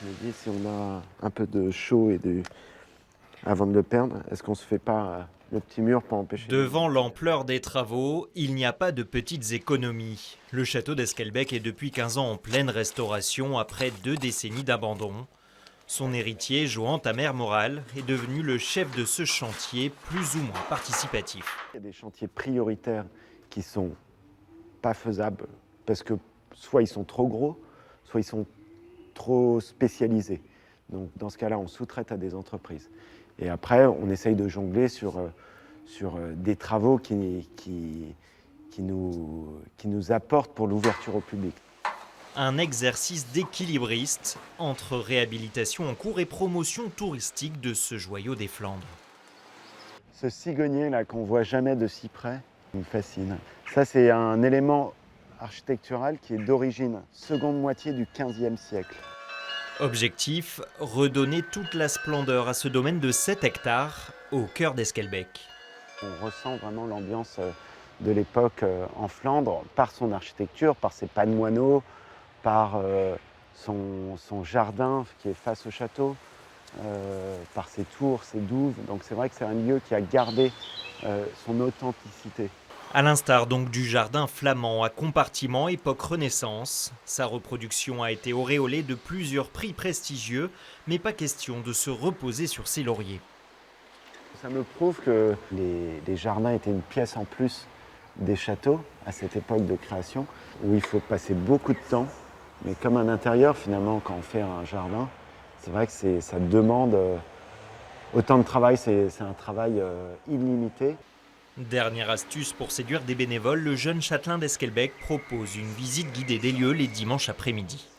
Je me dis, si on a un peu de chaud avant de le perdre, est-ce qu'on se fait pas le petit mur pour empêcher... Devant l'ampleur des travaux, il n'y a pas de petites économies. Le château d'Esquelbecq est depuis 15 ans en pleine restauration après 2 décennies d'abandon. Son héritier, Johan Tamer-Moral, est devenu le chef de ce chantier plus ou moins participatif. Il y a des chantiers prioritaires qui sont pas faisables parce que soit ils sont trop gros, soit ils sont trop spécialisés. Donc dans ce cas-là, on sous-traite à des entreprises. Et après, on essaye de jongler sur des travaux qui nous apportent pour l'ouverture au public. Un exercice d'équilibriste entre réhabilitation en cours et promotion touristique de ce joyau des Flandres. Ce cigognier là qu'on voit jamais de si près, il me fascine. Ça, c'est un élément architectural qui est d'origine seconde moitié du XVe siècle. Objectif, redonner toute la splendeur à ce domaine de 7 hectares au cœur d'Esquelbecq. On ressent vraiment l'ambiance de l'époque en Flandre par son architecture, par ses pas de moineaux, par son jardin qui est face au château, par ses tours, ses douves. Donc c'est vrai que c'est un lieu qui a gardé son authenticité. À l'instar donc du jardin flamand à compartiment époque Renaissance, sa reproduction a été auréolée de plusieurs prix prestigieux, mais pas question de se reposer sur ses lauriers. Ça me prouve que les jardins étaient une pièce en plus des châteaux à cette époque de création, où il faut passer beaucoup de temps. Mais comme un intérieur, finalement, quand on fait un jardin, c'est vrai que ça demande autant de travail, c'est un travail illimité. Dernière astuce pour séduire des bénévoles, le jeune châtelain d'Esquelbecq propose une visite guidée des lieux les dimanches après-midi.